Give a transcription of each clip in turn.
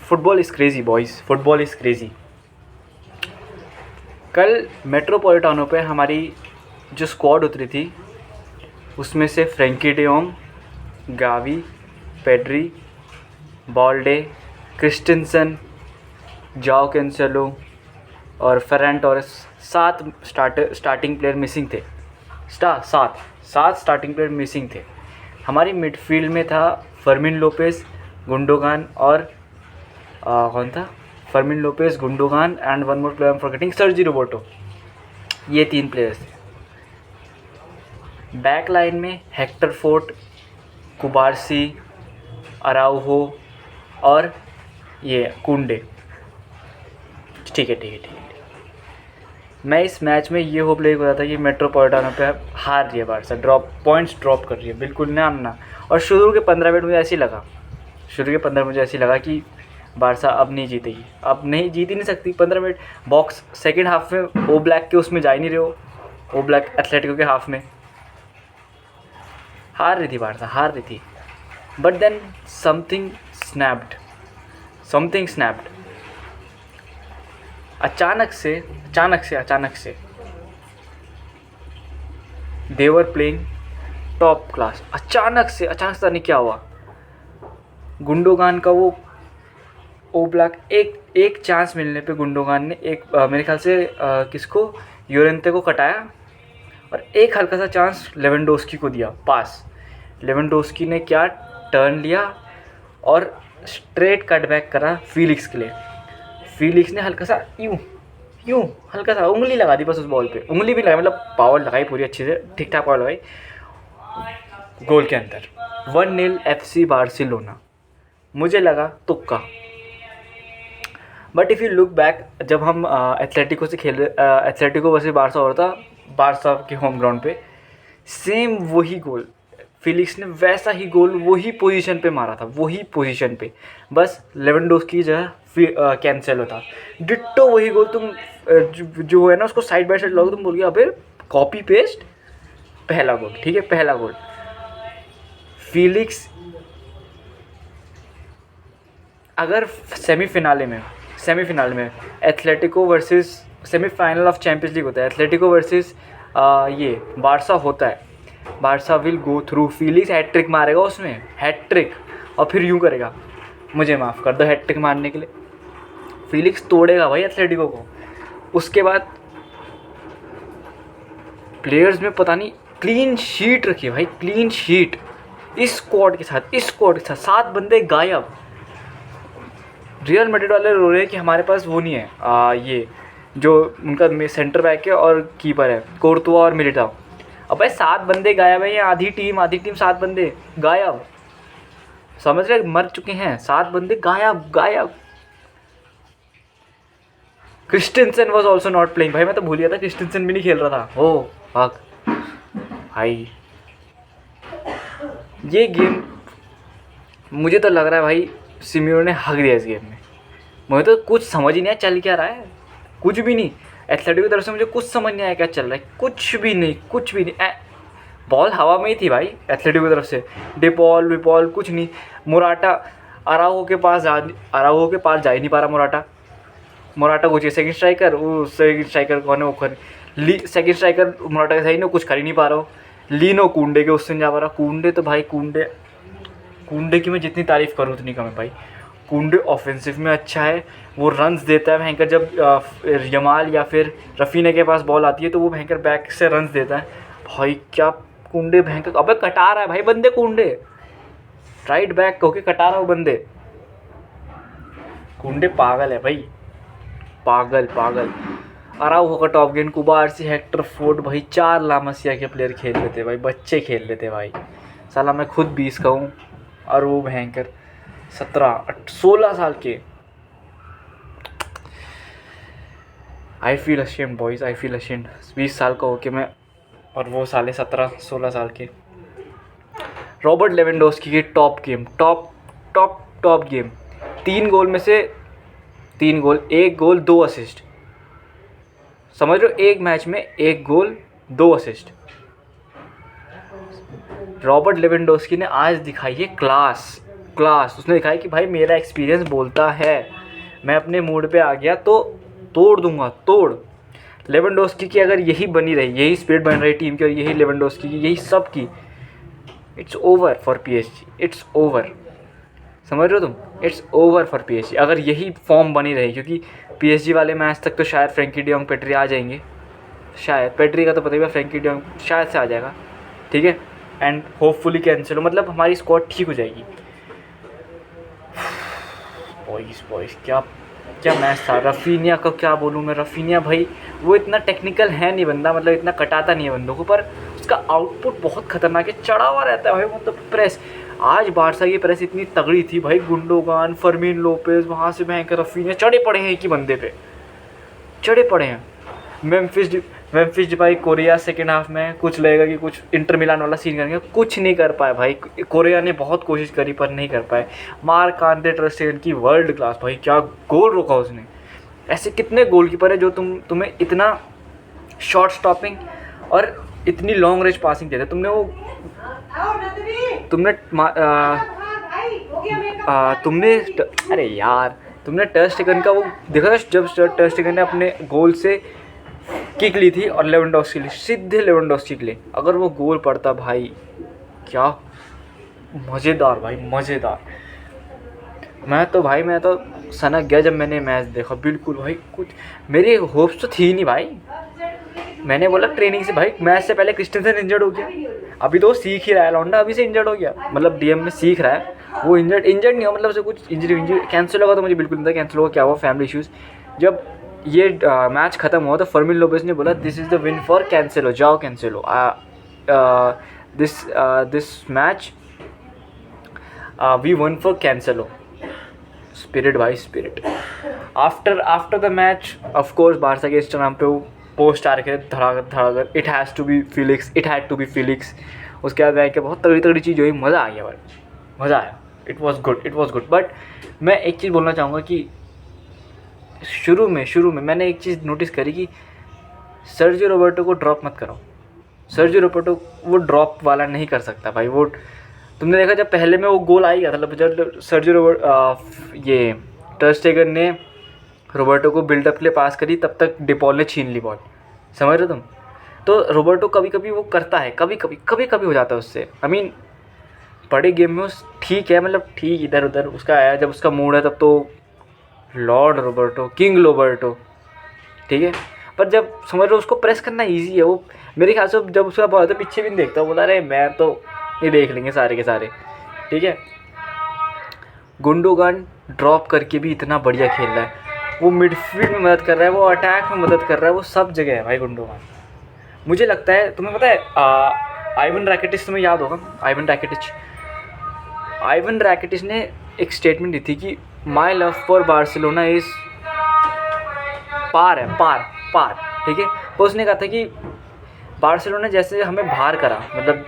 Football is crazy boys, football is crazy. कल मेट्रोपॉलिटानो पे हमारी जो स्क्वाड उतरी थी उसमें से Frenkie de Jong, Gavi, Pedri, Balde, Christensen, Joao Cancelo और Ferran Torres, 7 starting player missing थे। सात स्टार्टिंग प्लेयर मिसिंग थे। हमारी मिडफील्ड में था फर्मिन लोपेस, गुंडोगान और कौन था, Fermin Lopez, Gundogan and one more player I am forgetting, Sergi Roberto. ये 3 प्लेयर्स थे। बैक लाइन में हेक्टर फोर्ट, कुबारसी, अराउहो और ये कुंडे। ठीक है। मैं इस मैच में ये होप लेके था कि मेट्रोपॉलिटानो पे हार रही है बारसा, पॉइंट्स ड्रॉप कर रही है बिल्कुल ना। और शुरू के 15 मिनट मुझे ऐसे ही लगा कि बारसा अब नहीं जीतेगी, अब नहीं जीत ही नहीं सकती। 15 मिनट बॉक्स सेकेंड हाफ में ओ ब्लैक के उसमें जा ही नहीं रहे हो, ओ ब्लैक एथलेटिको के हाफ में हार रही थी Barca, but then something snapped. अचानक से they were playing top class. अचानक से पता नहीं क्या हुआ, गुंडोगान का वो ओ ब्लैक एक चांस मिलने पे गुंडोगान ने मेरे ख्याल से किसको, योरेंते को कटाया और एक हल्का सा चांस लेवेंडोस्की को दिया पास। लेवेंडोस्की ने क्या टर्न लिया और स्ट्रेट कटबैक करा फीलिक्स के लिए। फीलिक्स ने हल्का सा यूँ हल्का सा उंगली लगा दी बस उस बॉल पे, उंगली भी लगाई, मतलब पावर लगाई पूरी अच्छे से, ठीक ठाक पावर लगाई, गोल के अंदर। 1-0 FC बार्सिलोना। मुझे लगा तुक्का, but if you look back, जब हम एथलेटिको से खेल रहे, एथलेटिको वर्सेस बारसा हो रहा था बारसा के होम ग्राउंड पे, सेम वही गोल फिलिक्स ने, वैसा ही गोल वही पोजीशन पे मारा था, वही पोजीशन पे, बस लेवेंडोस्की की जगह कैंसेलो था। डिट्टो वही गोल। तुम जो है ना उसको साइड बाय साइड लगाओ, तुम बोल गया अबे कॉपी पेस्ट, पहला गोल, ठीक है, पहला गोल फिलिक्स। अगर सेमीफिनाले में Atletico versus, semifinal of Champions League होता है, एथलेटिको वर्सेस ये बारसा होता है, Barca will go through. Felix hattrick मारेगा उसमें, हैट्रिक, और फिर यूँ करेगा, मुझे माफ़ कर दो हैट्रिक मारने के लिए। फिलिक्स तोड़ेगा भाई एथलेटिको को। उसके बाद प्लेयर्स में पता नहीं, क्लीन शीट रखी भाई, क्लीन शीट इस स्क्वाड के साथ 7 बंदे गायब। रियल मैड्रिड वाले रो रहे हैं कि हमारे पास वो नहीं है, ये जो उनका सेंटर बैक है और कीपर है, कोर्तुआ और मिलिटाओ। अब भाई 7 बंदे गायब है, ये आधी टीम 7 बंदे गायब, समझ रहे, मर चुके हैं 7 बंदे गायब। Christensen was also not playing. भाई मैं तो भूल गया था क्रिस्टेंसन भी नहीं खेल रहा था। ओ फक भाई, ये गेम मुझे तो लग रहा है भाई सिमियोने ने हक दिया इस गेम में। मुझे तो कुछ समझ ही नहीं आया चल क्या रहा है, कुछ भी नहीं। एथलेटिको की तरफ से मुझे कुछ समझ नहीं आया क्या चल रहा है, कुछ भी नहीं। बॉल हवा में ही थी भाई एथलेटिको की तरफ से, डिपॉल कुछ नहीं। मोराटा अराउहो के पास जा ही नहीं पा रहा। मोराटा को चाहिए सेकंड स्ट्राइकर, वो सेकंड स्ट्राइकर कौन है, वो सेकंड स्ट्राइकर मोराटा के सही ना, कुछ कर ही नहीं पा रहा हो। लीनो कुंडे के उससे नहीं जा पा रहा। कुंडे तो भाई कुंडे की मैं जितनी तारीफ़ करूँ उतनी कम है भाई। कुंडे ऑफेंसिव में अच्छा है, वो रन्स देता है भयंकर। जब यमाल या फिर रफीना के पास बॉल आती है तो वो भयंकर बैक से रन्स देता है भाई। क्या कुंडे भयंकर, अबे कटा रहा है भाई बंदे, कुंडे राइट बैक होके कटा रहा हो बंदे। कुंडे पागल है भाई, पागल। अराउहो का टॉप गेंद, कुबारसी, हेक्टर फोर्ट, भाई 4 लामसिया के प्लेयर खेल रहे थे भाई, बच्चे खेल रहे थे भाई। साला मैं खुद 20 का हूँ और वो भयंकर 16 साल के। I feel ashamed boys, I feel ashamed. 20 साल का होके मैं, और वो साले 17-16 साल के। रॉबर्ट लेवेंडोस्की की टॉप गेम। 3 गोल में से 3 गोल, 1 गोल 2 असिस्ट, समझ लो एक मैच में 1 गोल 2 असिस्ट। रॉबर्ट लेवेंडोस्की ने आज दिखाई है क्लास। क्लास, उसने दिखाया कि भाई मेरा एक्सपीरियंस बोलता है, मैं अपने मूड पे आ गया तो तोड़ दूंगा, तोड़। लेवेंडोस्की की अगर यही बनी रही, यही स्पिरिट बन रही टीम की, और यही लेवेंडोस्की की, यही सब की, it's over for PSG, it's over. समझ रहे हो तुम, इट्स ओवर फॉर PSG अगर यही फॉर्म बनी रही। क्योंकि PSG वाले मैच तक तो शायद फ्रैंकी डियोंग, पेड्री आ जाएंगे, शायद। पेड्री का तो पता ही है, फ्रैंकी डियोंग शायद से आ जाएगा, ठीक है। एंड होपफुली कैंसिल हो, मतलब हमारी स्क्वाड ठीक हो जाएगी। बॉयज़ क्या क्या मैच था। रफीनिया का क्या बोलूँ मैं, रफीनिया भाई वो इतना टेक्निकल है नहीं बंदा, मतलब इतना कटाता नहीं है बंदों को, पर उसका आउटपुट बहुत खतरनाक है, चढ़ा हुआ रहता है भाई। मतलब प्रेस, आज बारसा की प्रेस इतनी तगड़ी थी भाई, गुंडोगान, फर्मीन लोपेज, वहाँ से भयंकर रफीनिया चढ़े पड़े हैं एक ही बंदे पे, चढ़े पड़े हैं। Memphis Depay Korea second half में कुछ लगेगा कि कुछ इंटर मिलान वाला सीन करेंगे, कुछ नहीं कर पाए भाई। कोरिया ने बहुत कोशिश करी पर नहीं कर पाए। मार्क कांते ter Stegen की वर्ल्ड क्लास भाई, क्या गोल रोका उसने। ऐसे कितने गोलकीपर है जो तुम्हें इतना शॉर्ट स्टॉपिंग और इतनी लॉन्ग रेंज पासिंग देते। तुमने अरे यार, तुमने ter Stegen का वो देखा था जब ter Stegen ने अपने गोल से किक ली थी और लेवेंडोस्की ली, सीधे लेवेंडोस्की के लिए अगर वो गोल पड़ता भाई, क्या मज़ेदार भाई, मज़ेदार। मैं तो सनक गया जब मैंने मैच देखा, बिल्कुल भाई। कुछ मेरी होप्स तो थी नहीं भाई। मैंने बोला ट्रेनिंग से भाई, मैच से पहले क्रिस्टेंसन इंजर्ड हो गया, अभी तो सीख ही रहा है लौंडा, अभी से इंजर्ड हो गया, मतलब DM में सीख रहा है वो। इंजर्ड नहीं हो, मतलब उसे कुछ इंजरी कैंसिल होगा तो मुझे बिल्कुल नहीं था कैंसिल होगा, क्या हुआ फैमिली इश्यूज़। जब ये मैच ख़त्म हुआ तो फर्मिन लोपेज ने बोला this is the win for Cancelo, Joao Cancelo, this match we won for Cancelo. Spirit भाई, spirit. After the match of course Barca के इंस्टाग्राम पे वो पोस्ट आ रखे थे धड़ाधड़, it has to be Felix, it had to be Felix. उसके बाद आके बहुत तगड़ी चीज़ हुई, मज़ा आ गया भाई, मज़ा आया। It was good. बट मैं एक चीज़ बोलना चाहूँगा कि शुरू में मैंने एक चीज़ नोटिस करी कि सर्जियो रोबर्टो को ड्रॉप मत करो। सर्जियो रोबर्टो वो ड्रॉप वाला नहीं कर सकता भाई। वो तुमने देखा जब पहले में वो गोल आ गया था, मतलब जब ये ter Stegen ने रोबर्टो को बिल्डअप के लिए पास करी, तब तक डिपॉल ने छीन ली बॉल। समझ रहे हो तुम। तो रोबर्टो कभी कभी वो करता है, कभी कभी हो जाता है उससे। आई मीन बड़े गेम में उस ठीक है, मतलब ठीक इधर उधर उसका आया, जब उसका मूड है तब तो लॉर्ड रोबर्टो, किंग रोबर्टो, ठीक है। पर जब समझ लो उसको प्रेस करना इजी है, वो मेरे ख्याल से जब उसका बॉल आता है पीछे भी नहीं देखता, बोला अरे मैं तो ये देख लेंगे सारे के सारे, ठीक है। गुंडोगान ड्रॉप करके भी इतना बढ़िया खेल रहा है, वो मिडफील्ड में मदद कर रहा है, वो अटैक में मदद कर रहा है, वो सब जगह है भाई गुंडोगान। मुझे लगता है, तुम्हें पता है आइवन रैकिटिच, तुम्हें याद होगा आइवन रैकिटिच ने एक स्टेटमेंट दी थी कि my love for Barcelona is पार, ठीक है। तो उसने कहा था कि बार्सिलोना जैसे हमें बाहर करा, मतलब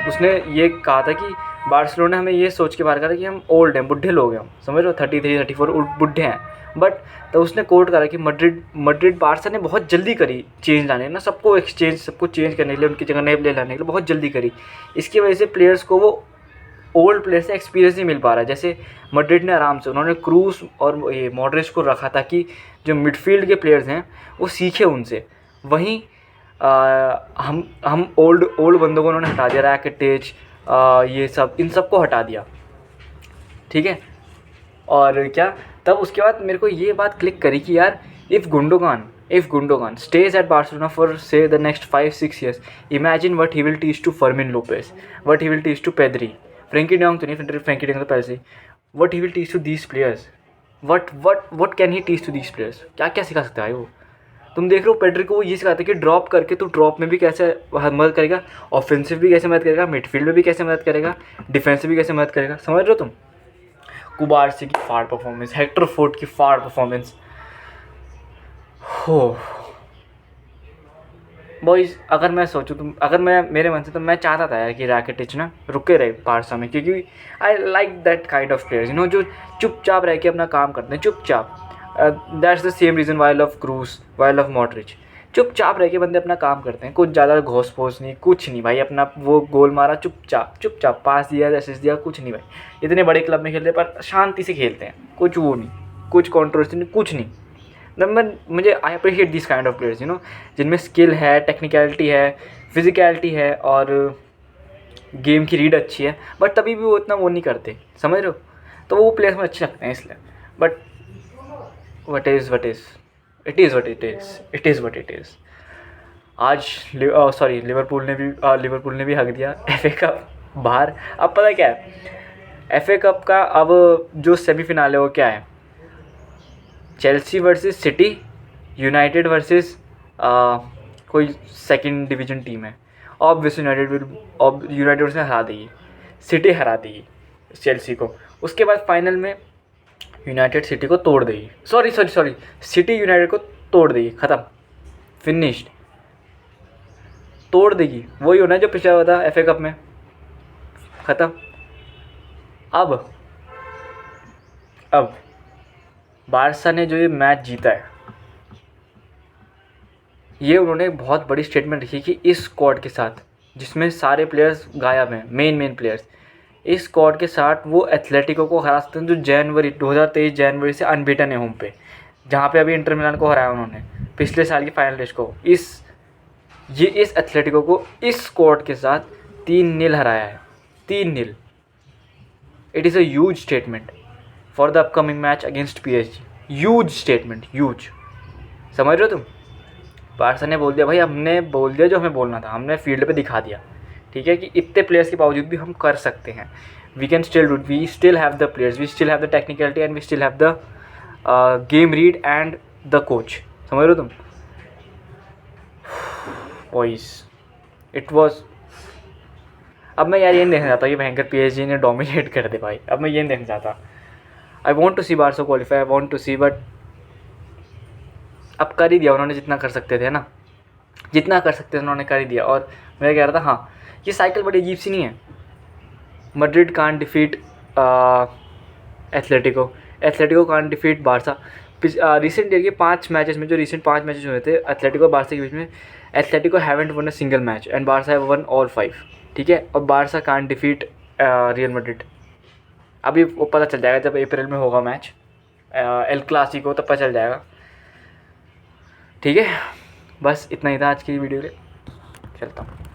उसने ये कहा था कि बार्सिलोना हमें ये सोच के बाहर करा कि हम ओल्ड हैं, बुढ़े लोग हैं हम, समझ रहे हो, 33-34 बुढ़े हैं। बट तो उसने कोट करा कि मड्रिड बार्सा ने बहुत जल्दी करी चेंज लाने ना, सबको चेंज करने के लिए, उनकी जगह नए प्लेयर लाने के लिए बहुत जल्दी करी। इसकी वजह से प्लेयर्स को वो ओल्ड प्लेयर से एक्सपीरियंस नहीं मिल पा रहा है। जैसे मड्रिड ने आराम से, उन्होंने क्रूस और ये मॉड्रिच को रखा ताकि जो मिडफील्ड के प्लेयर्स हैं वो सीखे उनसे। वहीं हम ओल्ड बंदों को उन्होंने हटा दिया, रैकिटिच, ये सब, इन सब को हटा दिया, ठीक है। और क्या, तब उसके बाद मेरे को ये बात क्लिक करी कि यार if गुंडोगान stays at Barcelona for say the next 5-6 years, imagine what he will teach to Fermin Lopez, what he will teach to Pedri, Frenkie de Jong तो नहीं, फ्रैंकी डियोंग तो पहले से, what he will teach to these players, what can he teach to these players, क्या सिखा सकता है वो। तुम देख रहे हो पेड्री को वो ये सिखाता है कि ड्रॉप करके तू ड्रॉप में भी कैसे मदद करेगा, ऑफेंसिव भी कैसे मदद करेगा, मिडफील्ड में भी कैसे मदद करेगा, डिफेंसिव भी कैसे मदद करेगा। समझ रहे हो तुम। कुबारसी की फाड़ परफॉर्मेंस, हेक्टर फोर्ड की फाड़ परफॉर्मेंस, हो बॉयज़। अगर मैं सोचूँ अगर मैं मेरे मन से, तो मैं चाहता था यार कि रैकिटिच ना रुके रहे बारसा में, क्योंकि I like that kind of players, जो चुपचाप रह के अपना काम करते हैं, चुपचाप। That's the same reason why love क्रूस, वाई लव मॉड्रिच। चुपचाप रह के बंदे अपना काम करते हैं, कुछ ज़्यादा घोस पोस नहीं, कुछ नहीं भाई, अपना वो गोल मारा चुपचाप चुपचाप, पास दिया असिस्ट दिया, कुछ नहीं भाई। इतने बड़े क्लब में खेलते हैं पर शांति से खेलते हैं, कुछ वो नहीं, कुछ कॉन्ट्रोवर्सी नहीं, कुछ नहीं। नंबर मुझे I appreciate this kind of players, जिनमें स्किल है, टेक्निकलिटी है, फिजिकलिटी है और गेम की रीड अच्छी है, बट तभी भी वो इतना वो नहीं करते, समझ रहे हो। तो वो प्लेयर्स मुझे अच्छे लगते हैं इसलिए। But what is what is it is what it is, it is what it is. आज सॉरी लिवरपूल ने भी हक दिया FA कप बाहर। अब पता क्या है, FA कप का अब जो सेमीफिनाल है वो क्या है, Chelsea versus city, United versus कोई सेकंड डिवीज़न टीम है। ऑब्वियस यूनाइटेड उसने हरा देगी, सिटी हरा देगी चेल्सी को। उसके बाद फाइनल में यूनाइटेड सिटी को तोड़ देगी, सॉरी सिटी यूनाइटेड को तोड़ देगी, ख़त्म, फिनिश्ड, तोड़ देगी। वही होना जो पिछला हुआ था FA कप में, ख़त्म। अब बारसा ने जो ये मैच जीता है, ये उन्होंने बहुत बड़ी स्टेटमेंट रखी कि इस स्क्वाड के साथ, जिसमें सारे प्लेयर्स गायब हैं, मेन प्लेयर्स, इस स्क्वाड के साथ वो एथलेटिको को हरा सकते हैं, जो 2023 जनवरी से अनबीटन है होम पे, जहाँ पे अभी इंटर मिलान को हराया उन्होंने पिछले साल की फाइनलिस्ट को। इस एथलेटिको को इस स्क्वाड के साथ 3-0 हराया है, 3-0। It is a huge statement for the upcoming match against PSG, huge statement, huge, समझ रहे हो तुम। बारसा ने बोल दिया भाई, हमने बोल दिया जो हमें बोलना था, हमने फील्ड पे दिखा दिया, ठीक है, कि इतने प्लेयर्स के बावजूद भी हम कर सकते हैं, we can still do, we still have the players, we still have the technicality and we still have the game read and the coach, समझ रहे हो तुम। वॉइस इट वॉज, अब मैं यार ये नहीं देखना चाहता कि भयंकर PSG ने डोमिनेट कर दे भाई, अब मैं ये नहीं देखना चाहता। I want to see Barca qualify, I want to see, but अब कर ही दिया उन्होंने जितना कर सकते थे ना, जितना कर सकते थे उन्होंने कर ही दिया। और मैं कह रहा था, हाँ ये साइकिल बड़ी अजीब सी नहीं है, Madrid can't defeat Atletico can't defeat Barça. Recent year के 5 मैचेस में, जो रिसेंट 5 मैचेस हुए थे एथलेटिको और बारसा के बीच में, Atletico haven't one a single match and Barca have one all 5, ठीक है। और Barça can't defeat real Madrid. अभी वो पता चल जाएगा जब अप्रैल में होगा मैच एल क्लासिको, तब पता चल जाएगा, ठीक है। बस इतना ही था आज की वीडियो के, चलता हूँ।